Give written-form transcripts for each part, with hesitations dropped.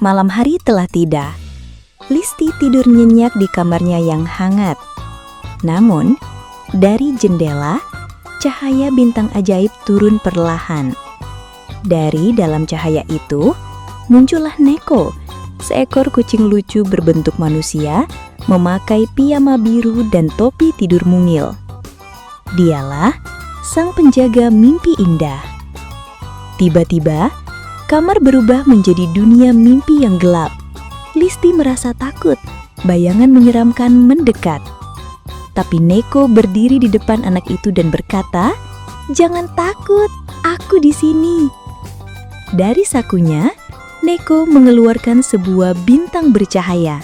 Malam hari telah tiba. Listi tidur nyenyak di kamarnya yang hangat. Namun, dari jendela, cahaya bintang ajaib turun perlahan. Dari dalam cahaya itu, muncullah Neko, seekor kucing lucu berbentuk manusia, memakai piyama biru dan topi tidur mungil. Dialah sang penjaga mimpi indah. Tiba-tiba, kamar berubah menjadi dunia mimpi yang gelap. Listi merasa takut, bayangan menyeramkan mendekat. Tapi Neko berdiri di depan anak itu dan berkata, "Jangan takut, aku di sini." Dari sakunya, Neko mengeluarkan sebuah bintang bercahaya.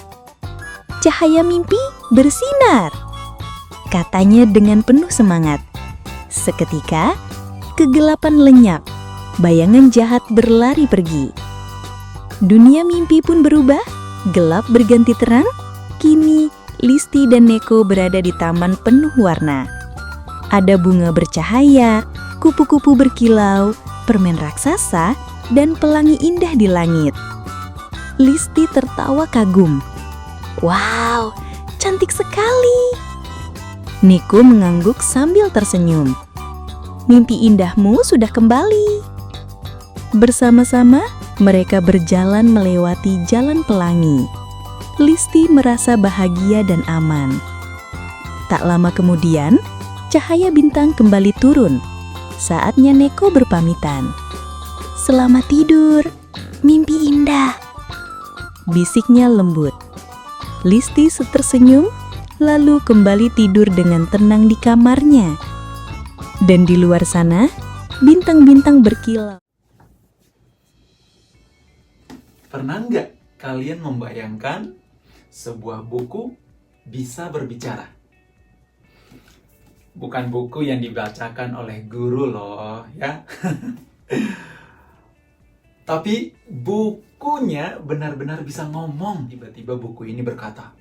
"Cahaya mimpi bersinar," katanya dengan penuh semangat. Seketika, kegelapan lenyap. Bayangan jahat berlari pergi. Dunia mimpi pun berubah, gelap berganti terang. Kini, Listi dan Neko berada di taman penuh warna. Ada bunga bercahaya, kupu-kupu berkilau, permen raksasa, dan pelangi indah di langit. Listi tertawa kagum. "Wow, cantik sekali." Neko mengangguk sambil tersenyum. "Mimpi indahmu sudah kembali." Bersama-sama, mereka berjalan melewati jalan pelangi. Listi merasa bahagia dan aman. Tak lama kemudian, cahaya bintang kembali turun. Saatnya Neko berpamitan. "Selamat tidur, mimpi indah," bisiknya lembut. Listi tersenyum, lalu kembali tidur dengan tenang di kamarnya. Dan di luar sana, bintang-bintang berkilau. Pernah nggak kalian membayangkan sebuah buku bisa berbicara? Bukan buku yang dibacakan oleh guru loh, ya. Tapi bukunya benar-benar bisa ngomong. Tiba-tiba buku ini berkata,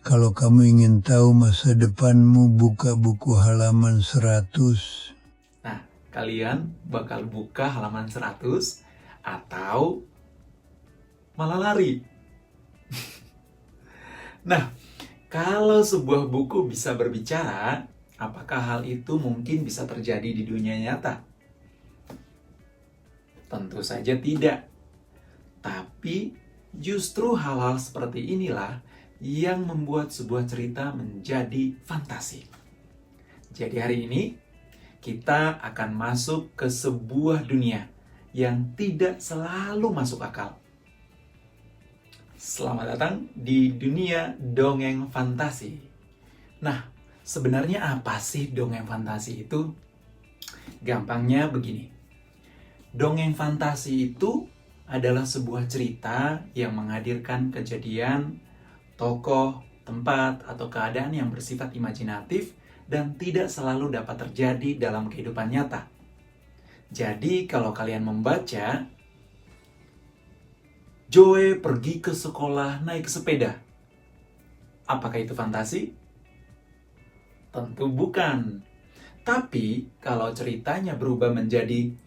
"Kalau kamu ingin tahu masa depanmu, buka buku halaman 100. Nah, kalian bakal buka halaman 100 atau malah lari. Nah, kalau sebuah buku bisa berbicara, apakah hal itu mungkin bisa terjadi di dunia nyata? Tentu saja tidak. Tapi justru hal-hal seperti inilah yang membuat sebuah cerita menjadi fantasi. Jadi hari ini kita akan masuk ke sebuah dunia yang tidak selalu masuk akal. Selamat datang di dunia dongeng fantasi. Nah, sebenarnya apa sih dongeng fantasi itu? Gampangnya begini. Dongeng fantasi itu adalah sebuah cerita yang menghadirkan kejadian, tokoh, tempat, atau keadaan yang bersifat imajinatif dan tidak selalu dapat terjadi dalam kehidupan nyata. Jadi, kalau kalian membaca, Joe pergi ke sekolah naik sepeda. Apakah itu fantasi? Tentu bukan. Tapi kalau ceritanya berubah menjadi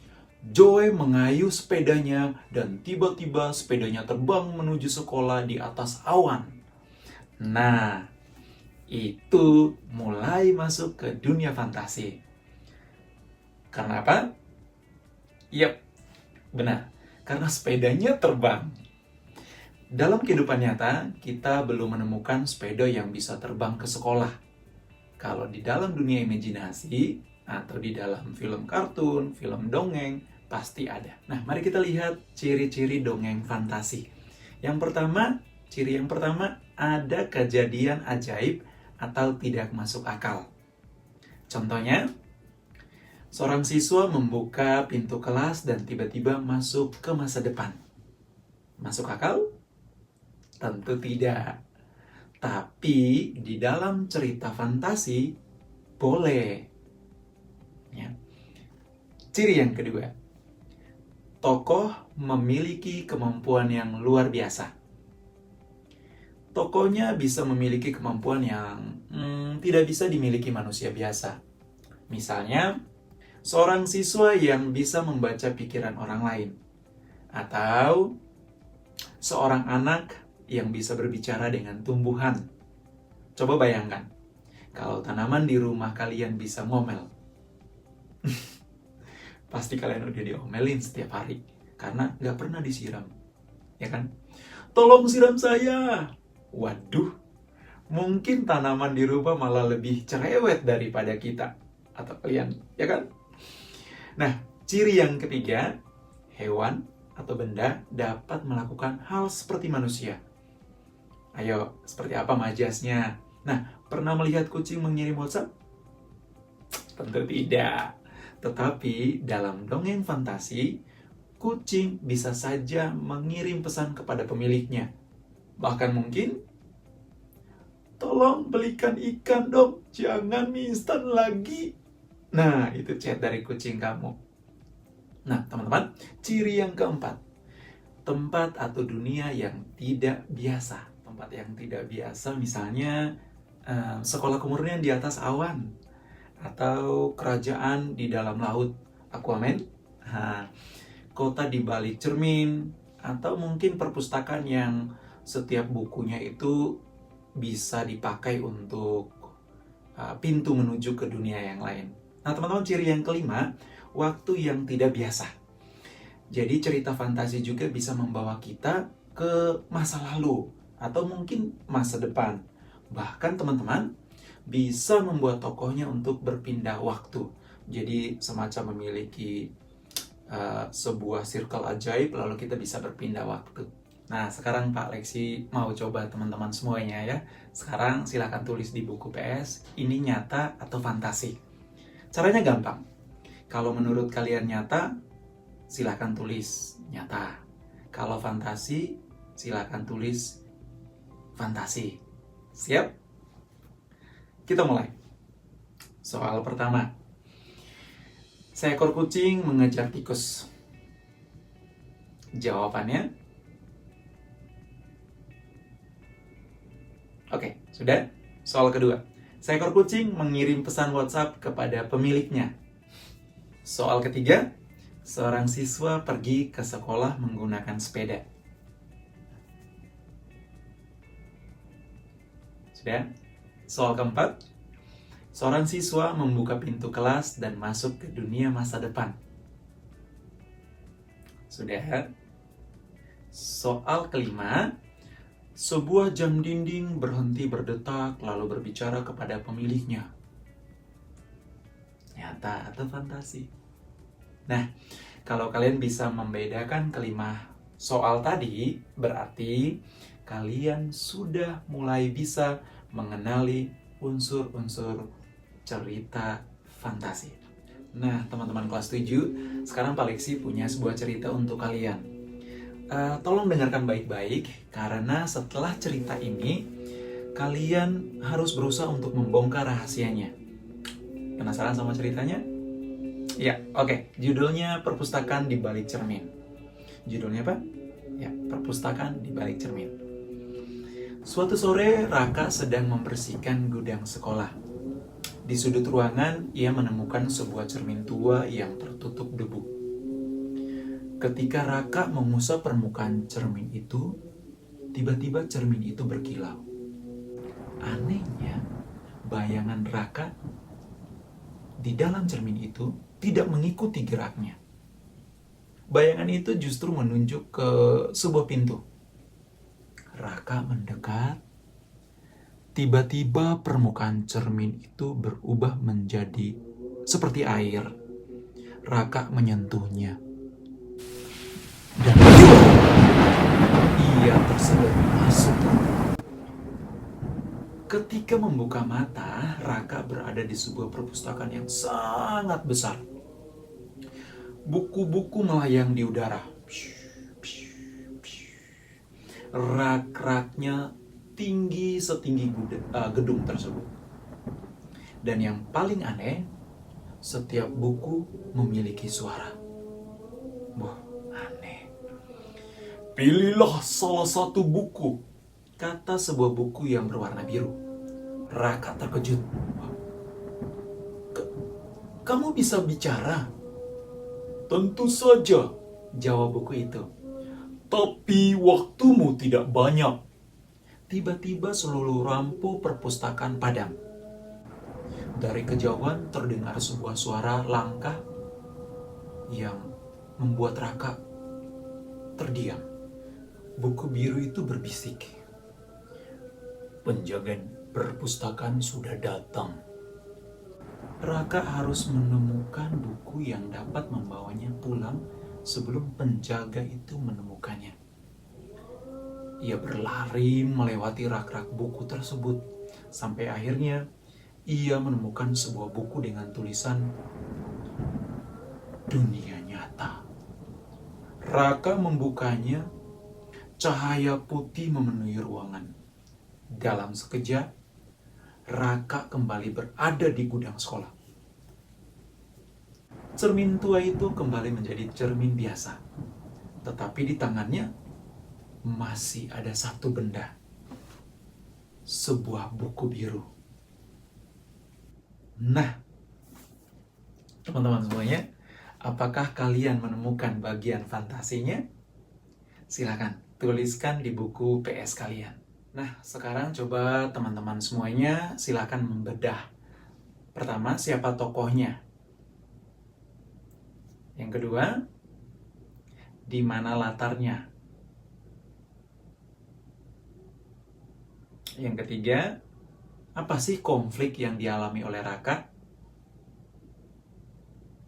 Joe mengayuh sepedanya dan tiba-tiba sepedanya terbang menuju sekolah di atas awan. Nah, itu mulai masuk ke dunia fantasi. Karena apa? Yap, benar. Karena sepedanya terbang. Dalam kehidupan nyata, kita belum menemukan sepeda yang bisa terbang ke sekolah. Kalau di dalam dunia imajinasi, atau di dalam film kartun, film dongeng, pasti ada. Nah, mari kita lihat ciri-ciri dongeng fantasi. Ciri yang pertama, ada kejadian ajaib atau tidak masuk akal. Contohnya, seorang siswa membuka pintu kelas dan tiba-tiba masuk ke masa depan. Masuk akal? Tentu tidak. Tapi di dalam cerita fantasi boleh. Ya. Ciri yang kedua, tokoh memiliki kemampuan yang luar biasa. Tokohnya bisa memiliki kemampuan yang tidak bisa dimiliki manusia biasa. Misalnya, seorang siswa yang bisa membaca pikiran orang lain. Atau seorang anak yang bisa berbicara dengan tumbuhan. Coba bayangkan, kalau tanaman di rumah kalian bisa ngomel. Pasti kalian udah diomelin setiap hari, karena nggak pernah disiram. Ya kan? Tolong siram saya! Waduh, mungkin tanaman di rumah malah lebih cerewet daripada kita. Atau kalian, ya kan? Nah, ciri yang ketiga, hewan atau benda dapat melakukan hal seperti manusia. Ayo, seperti apa majasnya? Nah, pernah melihat kucing mengirim WhatsApp? Tentu tidak. Tetapi dalam dongeng fantasi, kucing bisa saja mengirim pesan kepada pemiliknya. Bahkan mungkin, tolong belikan ikan dong, jangan mie instan lagi. Nah, itu chat dari kucing kamu. Nah, teman-teman, ciri yang keempat, tempat atau dunia yang tidak biasa. Tempat yang tidak biasa misalnya sekolah kemurnian di atas awan, atau kerajaan di dalam laut, Aquaman, kota di balik cermin, atau mungkin perpustakaan yang setiap bukunya itu bisa dipakai untuk pintu menuju ke dunia yang lain. Nah, teman-teman, ciri yang kelima, waktu yang tidak biasa. Jadi cerita fantasi juga bisa membawa kita ke masa lalu atau mungkin masa depan. Bahkan teman-teman bisa membuat tokohnya untuk berpindah waktu. Jadi semacam memiliki sebuah circle ajaib, lalu kita bisa berpindah waktu. Nah, sekarang Pak Lexi mau coba teman-teman semuanya ya. Sekarang silakan tulis di buku PS, ini nyata atau fantasi. Caranya gampang. Kalau menurut kalian nyata, silakan tulis nyata. Kalau fantasi, silakan tulis fantasi. Siap? Kita mulai. Soal pertama. Seekor kucing mengejar tikus. Jawabannya? Oke, sudah? Soal kedua. Seekor kucing mengirim pesan WhatsApp kepada pemiliknya. Soal ketiga. Seorang siswa pergi ke sekolah menggunakan sepeda. Sudah? Soal keempat. Seorang siswa membuka pintu kelas dan masuk ke dunia masa depan. Sudah? Soal kelima. Sebuah jam dinding berhenti berdetak lalu berbicara kepada pemiliknya. Nyata atau fantasi? Nah, kalau kalian bisa membedakan kelima soal tadi, berarti kalian sudah mulai bisa mengenali unsur-unsur cerita fantasi. Nah, teman-teman kelas 7, sekarang Pak Lexi punya sebuah cerita untuk kalian. Tolong dengarkan baik-baik, karena setelah cerita ini, kalian harus berusaha untuk membongkar rahasianya. Penasaran sama ceritanya? Ya, oke. Judulnya Perpustakaan di Balik Cermin. Judulnya apa? Ya, Perpustakaan di Balik Cermin. Suatu sore, Raka sedang membersihkan gudang sekolah. Di sudut ruangan, ia menemukan sebuah cermin tua yang tertutup debu. Ketika Raka mengusap permukaan cermin itu, tiba-tiba cermin itu berkilau. Anehnya, bayangan Raka di dalam cermin itu tidak mengikuti geraknya. Bayangan itu justru menunjuk ke sebuah pintu. Raka mendekat. Tiba-tiba permukaan cermin itu berubah menjadi seperti air. Raka menyentuhnya. Dan ia tersedot masuk. Ketika membuka mata, Raka berada di sebuah perpustakaan yang sangat besar. Buku-buku melayang di udara. Rak-raknya tinggi setinggi gedung tersebut. Dan yang paling aneh, setiap buku memiliki suara. Wah, aneh. Pilihlah salah satu buku, kata sebuah buku yang berwarna biru. Raka terkejut. Kamu bisa bicara? Tentu saja, jawab buku itu. Tapi waktumu tidak banyak. Tiba-tiba seluruh lampu perpustakaan padam. Dari kejauhan terdengar sebuah suara langkah yang membuat Raka terdiam. Buku biru itu berbisik. Penjaga perpustakaan sudah datang. Raka harus menemukan buku yang dapat membawanya pulang sebelum penjaga itu menemukannya. Ia berlari melewati rak-rak buku tersebut, sampai akhirnya ia menemukan sebuah buku dengan tulisan Dunia Nyata. Raka membukanya, cahaya putih memenuhi ruangan. Dalam sekejap, Raka kembali berada di gudang sekolah. Cermin tua itu kembali menjadi cermin biasa, tetapi di tangannya masih ada satu benda, sebuah buku biru. Nah, teman-teman semuanya, apakah kalian menemukan bagian fantasinya? Silakan tuliskan di buku PS kalian. Nah, sekarang coba teman-teman semuanya silakan membedah. Pertama, siapa tokohnya? Yang kedua, di mana latarnya? Yang ketiga, apa sih konflik yang dialami oleh Raka?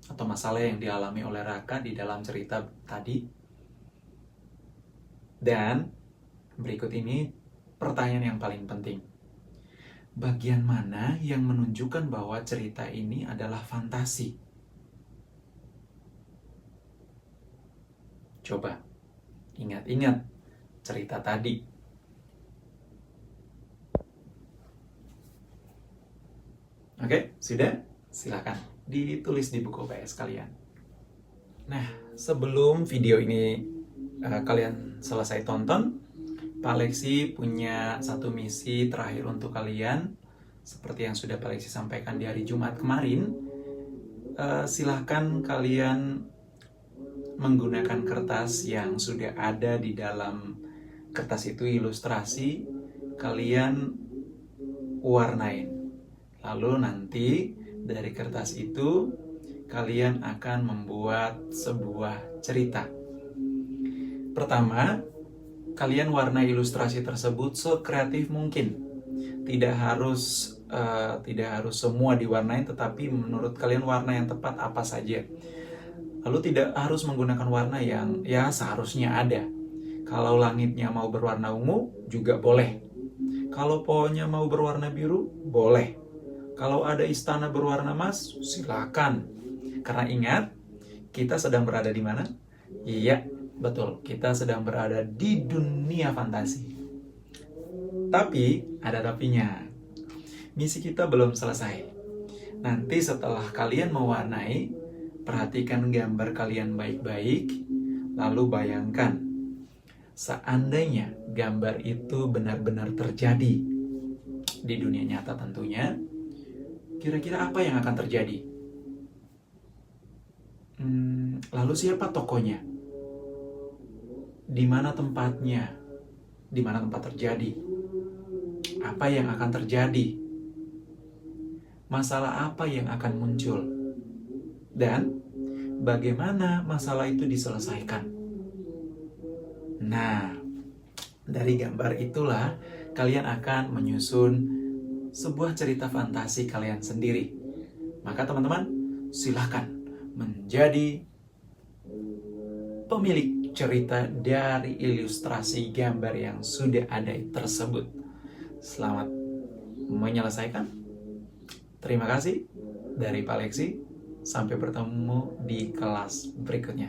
Atau masalah yang dialami oleh Raka di dalam cerita tadi? Dan berikut ini pertanyaan yang paling penting. Bagian mana yang menunjukkan bahwa cerita ini adalah fantasi? Coba ingat-ingat cerita tadi. Oke, sudah? Silakan ditulis di buku PS kalian. Nah, sebelum video ini kalian selesai tonton, Pak Lexi punya satu misi terakhir untuk kalian. Seperti yang sudah Pak Lexi sampaikan di hari Jumat kemarin, silahkan kalian menggunakan kertas yang sudah ada di dalam kertas itu, ilustrasi, kalian warnain. Lalu nanti dari kertas itu kalian akan membuat sebuah cerita. Pertama, kalian warnai ilustrasi tersebut sekreatif mungkin. Tidak harus semua diwarnai, tetapi menurut kalian warna yang tepat apa saja. Lalu tidak harus menggunakan warna yang ya seharusnya ada. Kalau langitnya mau berwarna ungu juga boleh. Kalau pohonnya mau berwarna biru, boleh. Kalau ada istana berwarna emas, silakan. Karena ingat, kita sedang berada di mana? Iya, betul. Kita sedang berada di dunia fantasi. Tapi, ada tapinya. Misi kita belum selesai. Nanti setelah kalian mewarnai, perhatikan gambar kalian baik-baik, lalu bayangkan. Seandainya gambar itu benar-benar terjadi di dunia nyata tentunya, kira-kira apa yang akan terjadi? Lalu siapa tokohnya? Di mana tempatnya? Di mana tempat terjadi? Apa yang akan terjadi? Masalah apa yang akan muncul? Dan bagaimana masalah itu diselesaikan? Nah, dari gambar itulah kalian akan menyusun sebuah cerita fantasi kalian sendiri. Maka teman-teman, silakan menjadi pemilik cerita dari ilustrasi gambar yang sudah ada tersebut. Selamat menyelesaikan. Terima kasih dari Pak Lexi. Sampai bertemu di kelas berikutnya.